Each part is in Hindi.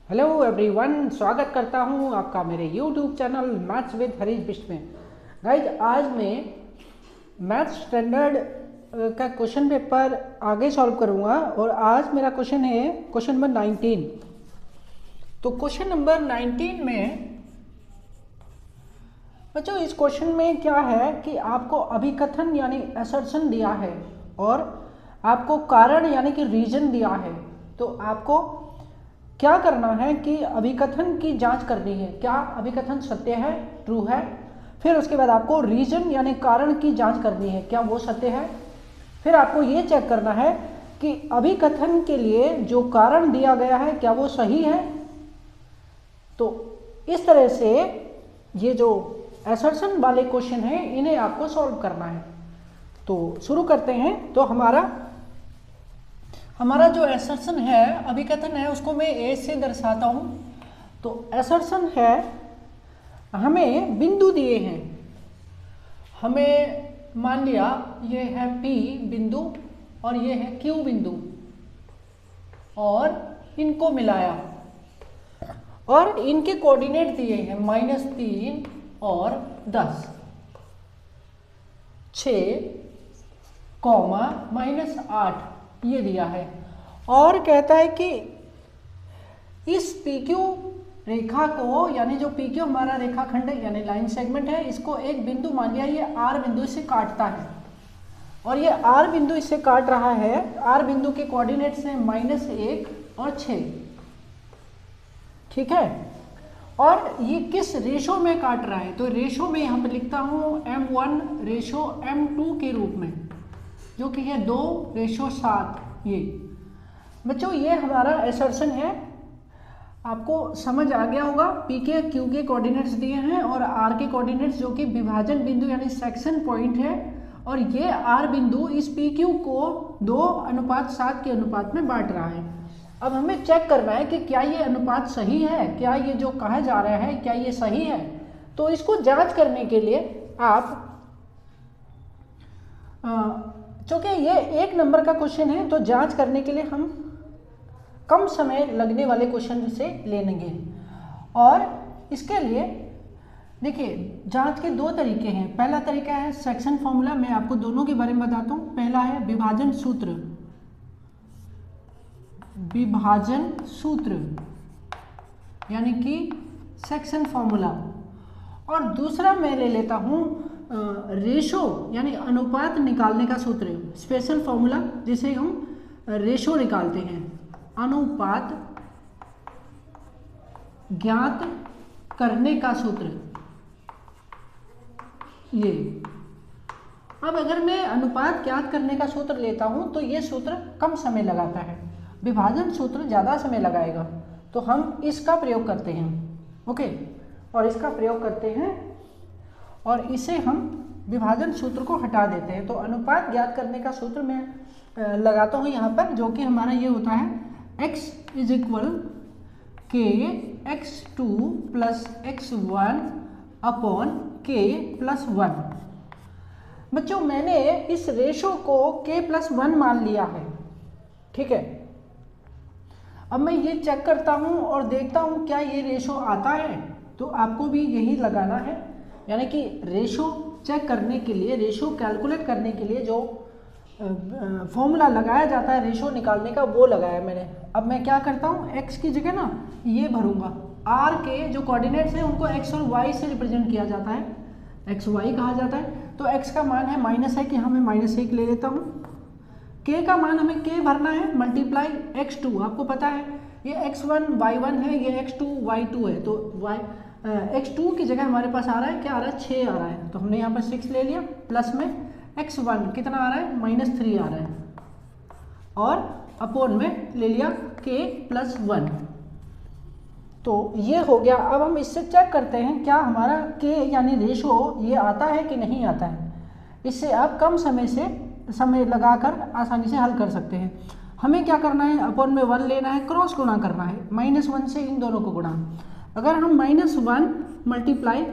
हेलो एवरीवन, स्वागत करता हूं आपका मेरे YouTube channel maths with Harish Bisht में। गाइज, आज मैं मैथ्स स्टैंडर्ड का क्वेश्चन पेपर आगे सॉल्व करूंगा और आज मेरा क्वेश्चन है क्वेश्चन नंबर 19। तो क्वेश्चन नंबर 19 में बच्चों इस क्वेश्चन में क्या है कि आपको अभिकथन यानी असर्शन दिया है और आपको कारण यानी कि रीजन दिया है। तो आपको क्या करना है कि अभिकथन की जांच करनी है, क्या अभिकथन सत्य है, ट्रू है। फिर उसके बाद आपको रीजन यानी कारण की जांच करनी है, क्या वो सत्य है। फिर आपको ये चेक करना है कि अभिकथन के लिए जो कारण दिया गया है क्या वो सही है। तो इस तरह से ये जो असर्शन वाले क्वेश्चन हैं इन्हें आपको सॉल्व करना है। तो शुरू करते हैं। तो हमारा जो असर्शन है, अभिकथन है, उसको मैं ए से दर्शाता हूं। तो असर्शन है, हमें बिंदु दिए हैं, हमें मान लिया ये है P बिंदु और ये है Q बिंदु और इनको मिलाया और इनके कोऑर्डिनेट दिए हैं -3 और 10, 6, -8 ये दिया है। और कहता है कि इस PQ रेखा को, यानी जो PQ हमारा रेखाखंड है यानी लाइन सेगमेंट है, इसको एक बिंदु मान लिया, ये R बिंदु इसे काटता है और ये R बिंदु इससे काट रहा है। R बिंदु के कोऑर्डिनेट्स हैं -1 और 6, ठीक है। और ये किस रेशो में काट रहा है, तो रेशो में यहाँ पे लिखता हूँ M1 रेशो M2 के रूप में, जो कि है 2:7। ये बच्चों ये हमारा असर्शन है। आपको समझ आ गया होगा। पी के क्यू के कोऑर्डिनेट्स दिए हैं और आर के कोऑर्डिनेट्स जो कि विभाजन बिंदु यानी सेक्शन पॉइंट है, और ये आर बिंदु इस पी क्यू को 2:7 के अनुपात में बांट रहा है। अब हमें चेक करना है कि क्या ये अनुपात सही है, क्या ये जो कहा जा रहा है क्या ये सही है। तो इसको जांच करने के लिए आप चूँकि ये 1 नंबर का क्वेश्चन है तो जांच करने के लिए हम कम समय लगने वाले क्वेश्चन से लेंगे। और इसके लिए देखिए जांच के 2 तरीके हैं। पहला तरीका है सेक्शन फॉर्मूला, मैं आपको दोनों के बारे में बताता हूँ। पहला है विभाजन सूत्र, विभाजन सूत्र यानी कि सेक्शन फॉर्मूला, और दूसरा मैं ले लेता हूँ रेशो यानी अनुपात निकालने का सूत्र, स्पेशल फॉर्मूला, जिसे हम रेशो निकालते हैं, अनुपात ज्ञात करने का सूत्र। ये अब अगर मैं अनुपात ज्ञात करने का सूत्र लेता हूं तो ये सूत्र कम समय लगाता है, विभाजन सूत्र ज़्यादा समय लगाएगा। तो हम इसका प्रयोग करते हैं, ओके, और इसका प्रयोग करते हैं और इसे हम विभाजन सूत्र को हटा देते हैं। तो अनुपात ज्ञात करने का सूत्र मैं लगाता हूँ यहाँ पर, जो कि हमारा ये होता है x = k x2 + x1 / k + 1। बच्चों मैंने इस रेशो को k + 1 मान लिया है, ठीक है। अब मैं ये चेक करता हूँ और देखता हूँ क्या ये रेशो आता है। तो आपको भी यही लगाना है, यानी कि रेशो चेक करने के लिए, रेशो कैलकुलेट करने के लिए जो फॉर्मूला लगाया जाता है रेशो निकालने का, वो लगाया मैंने। अब मैं क्या करता हूँ, x की जगह ना ये भरूंगा। r के जो कोऑर्डिनेट्स हैं उनको x और y से रिप्रेजेंट किया जाता है, x y कहा जाता है। तो x का मान है -1, यहाँ मैं -1 ले लेता हूँ। k का मान हमें k भरना है मल्टीप्लाई x2, आपको पता है ये x1 y1 है, ये x2 y2 है। तो x2 की जगह हमारे पास आ रहा है, क्या आ रहा है, 6 आ रहा है। तो हमने यहाँ पर 6 ले लिया, प्लस में x1 कितना आ रहा है, -3 आ रहा है, और अपोन में ले लिया k + 1। तो ये हो गया। अब हम इससे चेक करते हैं क्या हमारा k यानी रेशो ये आता है कि नहीं आता है। इससे आप कम समय लगाकर आसानी से हल कर सकते हैं। हमें क्या करना है, अपोन में 1 लेना है, क्रॉस गुणा करना है, -1 से इन दोनों को गुणा। अगर हम -1 ×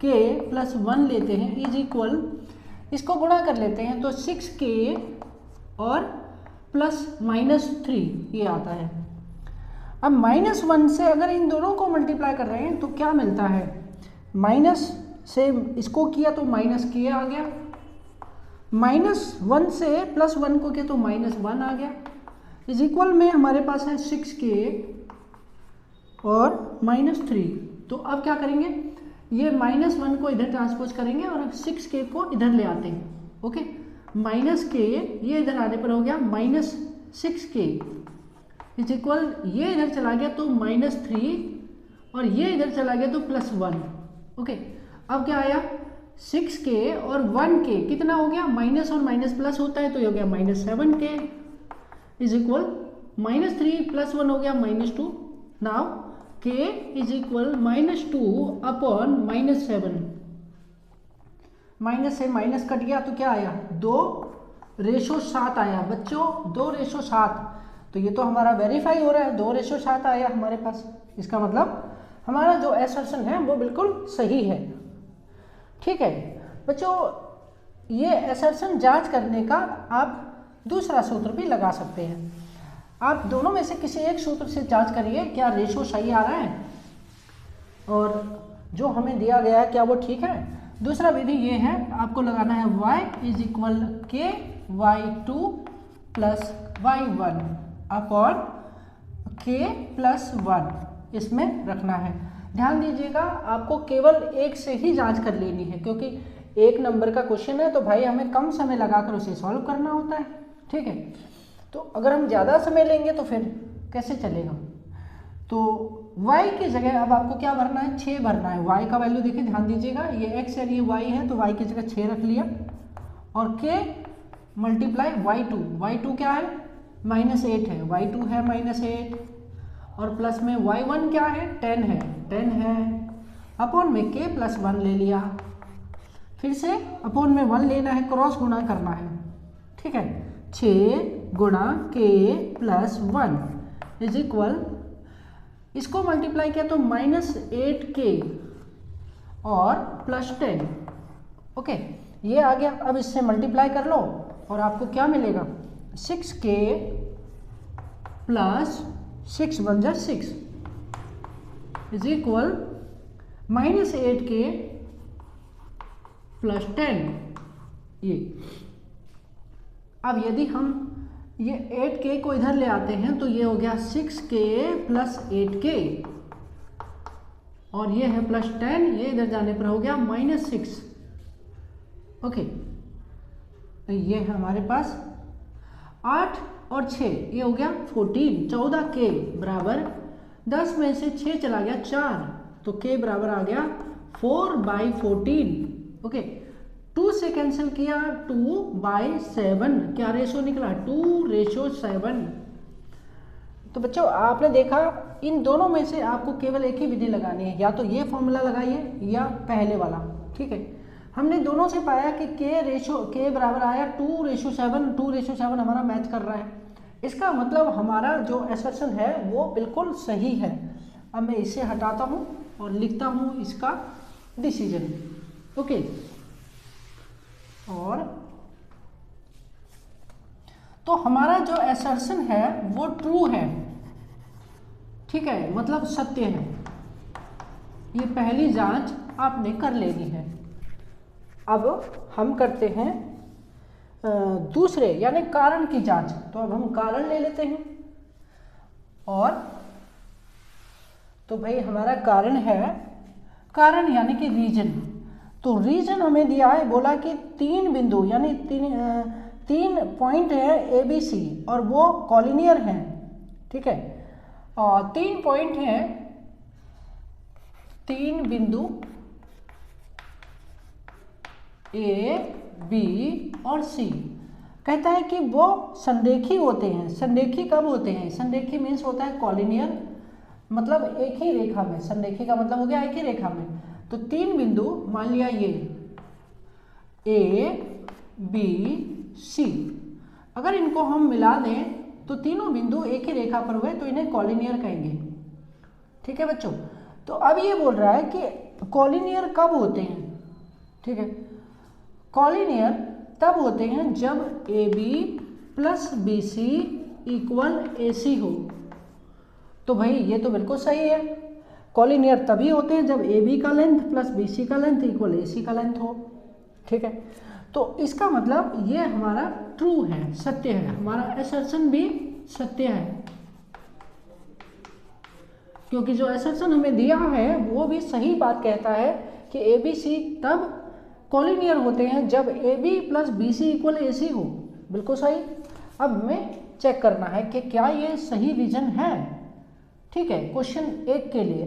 k + 1 लेते हैं = इसको गुणा कर लेते हैं तो 6k और +-3 ये आता है। अब -1 से अगर इन दोनों को मल्टीप्लाई कर रहे हैं तो क्या मिलता है, माइनस से इसको किया तो -k आ गया, -1 से +1 को किया तो -1 आ गया, इज इक्वल में हमारे पास है 6k और -3। तो अब क्या करेंगे, ये -1 को इधर ट्रांसपोज करेंगे और अब 6k को इधर ले आते हैं। ओके, -k ये इधर आने पर हो गया -6k इज इक्वल, ये इधर चला गया तो -3 और ये इधर चला गया तो +1। ओके, अब क्या आया, 6k और 1k कितना हो गया, माइनस और माइनस प्लस होता है तो ये हो गया -7k इज इक्वल, -3 + 1 हो गया -2। Now k is equal -2 upon -7, minus से माइनस कट गया तो क्या आया, 2:7 आया बच्चों, 2:7। तो ये तो हमारा वेरीफाई हो रहा है, 2:7 आया हमारे पास। इसका मतलब हमारा जो असर्शन है वो बिल्कुल सही है। ठीक है बच्चों, ये असर्शन जांच करने का आप दूसरा सूत्र भी लगा सकते हैं। आप दोनों में से किसी एक सूत्र से जांच करिए क्या रेशो सही आ रहा है और जो हमें दिया गया है क्या वो ठीक है। दूसरा विधि ये है, आपको लगाना है y is equal k y2 plus y1 upon k plus 1 इसमें रखना है। ध्यान दीजिएगा, आपको केवल एक से ही जांच कर लेनी है क्योंकि एक नंबर का क्वेश्चन है तो भाई हमें कम समय लगाकर उसे सॉल्व करना होता है। ठीक है, तो अगर हम ज़्यादा समय लेंगे तो फिर कैसे चलेगा। तो y की जगह अब आपको क्या भरना है, 6 भरना है। y का वैल्यू देखिए, ध्यान दीजिएगा, ये x है ये y है तो y की जगह 6 रख लिया और k मल्टीप्लाई y2 क्या है, -8 है, y2 है -8 और प्लस में y1 क्या है, 10 है अपॉन में k प्लस 1 ले लिया, फिर से अपॉन में 1 लेना है, क्रॉस गुणा करना है। ठीक है, 6 गुणा k प्लस 1 इज इक्वल, इसको मल्टीप्लाई किया तो -8k और +10। ओके, ये आ गया। अब इससे मल्टीप्लाई कर लो और आपको क्या मिलेगा, 6k प्लस 6 बन जा 6 इज इक्वल -8k प्लस 10। ये अब यदि हम ये 8k को इधर ले आते हैं तो ये हो गया 6k प्लस 8k और ये है +10, ये इधर जाने पर हो गया -6। ओके, तो ये है हमारे पास 8 और 6, ये हो गया 14, 14k बराबर 10 में से 6 चला गया 4 तो k बराबर आ गया 4/14। ओके, 2 से कैंसिल किया 2/7, क्या रेशो निकला, 2:7। तो बच्चों आपने देखा, इन दोनों में से आपको केवल एक ही विधि लगानी है, या तो ये फॉर्मूला लगाइए या पहले वाला। ठीक है, हमने दोनों से पाया कि k बराबर आया 2:7, 2:7 हमारा मैच कर रहा है। इसका मतलब हमारा जो असर्शन है वो बिल्कुल सही है। अब मैं इसे हटाता हूँ और लिखता हूँ इसका डिसीजन। ओके, और तो हमारा जो असर्शन है वो ट्रू है। ठीक है, मतलब सत्य है। ये पहली जांच आपने कर लेनी है। अब हम करते हैं दूसरे यानी कारण की जांच। तो अब हम कारण ले लेते हैं और तो भाई हमारा कारण है, कारण यानी कि रीजन। तो रीजन हमें दिया है, बोला कि 3 बिंदु यानी 3 पॉइंट है ABC और वो कॉलिनियर हैं। ठीक है, और 3 पॉइंट हैं, 3 बिंदु A, B और C। कहता है कि वो संरेखी होते हैं। संरेखी कब होते हैं, संरेखी मीन्स होता है कॉलिनियर, मतलब एक ही रेखा में। संरेखी का मतलब हो गया एक ही रेखा में। तो 3 बिंदु मान लिया ये A, B, C, अगर इनको हम मिला दें तो तीनों बिंदु एक ही रेखा पर हुए तो इन्हें कॉलिनियर कहेंगे। ठीक है बच्चों, तो अब ये बोल रहा है कि कॉलिनियर कब होते हैं। ठीक है, कॉलिनियर तब होते हैं जब AB plus BC equal AC हो। तो भाई ये तो बिल्कुल सही है। कॉलिनियर तभी होते हैं जब ए बी का लेंथ प्लस बी सी का लेंथ इक्वल ए सी का लेंथ हो। ठीक है, तो इसका मतलब ये हमारा ट्रू है, सत्य है, हमारा असर्शन भी सत्य है, क्योंकि जो असर्शन हमें दिया है वो भी सही बात कहता है कि ए बी सी तब कॉलिनियर होते हैं जब A B plus B C equal A C हो। बिल्कुल सही। अब हमें चेक करना है कि क्या ये सही रीजन है। ठीक है, क्वेश्चन 1 के लिए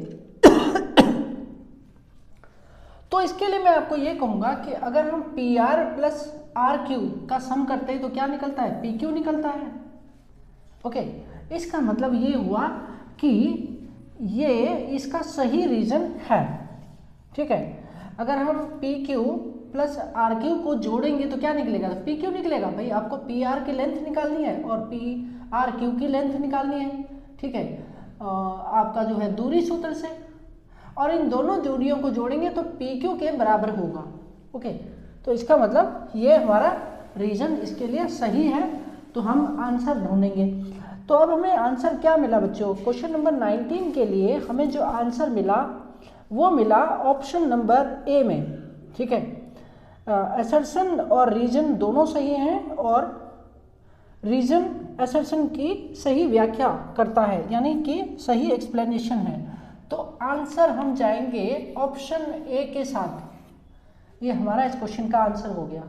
तो इसके लिए मैं आपको ये कहूँगा कि अगर हम P R plus R Q का सम करते हैं तो क्या निकलता है, पी क्यू निकलता है। ओके, इसका मतलब ये हुआ कि ये इसका सही रीजन है। ठीक है, अगर हम P Q plus R Q को जोड़ेंगे तो क्या निकलेगा, पी क्यू निकलेगा। भाई आपको पी आर की लेंथ निकालनी है और पी आर क्यू की लेंथ निकालनी है। ठीक है, आपका जो है दूरी सूत्र से, और इन दोनों दूरियों को जोड़ेंगे तो पी क्यू के बराबर होगा। ओके, तो इसका मतलब ये हमारा रीजन इसके लिए सही है, तो हम आंसर ढूंढेंगे। तो अब हमें आंसर क्या मिला बच्चों, क्वेश्चन नंबर 19 के लिए हमें जो आंसर मिला वो मिला ऑप्शन नंबर ए में। ठीक है, असर्शन और रीजन दोनों सही हैं और रीजन असर्शन की सही व्याख्या करता है, यानी कि सही एक्सप्लेनेशन है। तो आंसर हम जाएंगे ऑप्शन ए के साथ। ये हमारा इस क्वेश्चन का आंसर हो गया।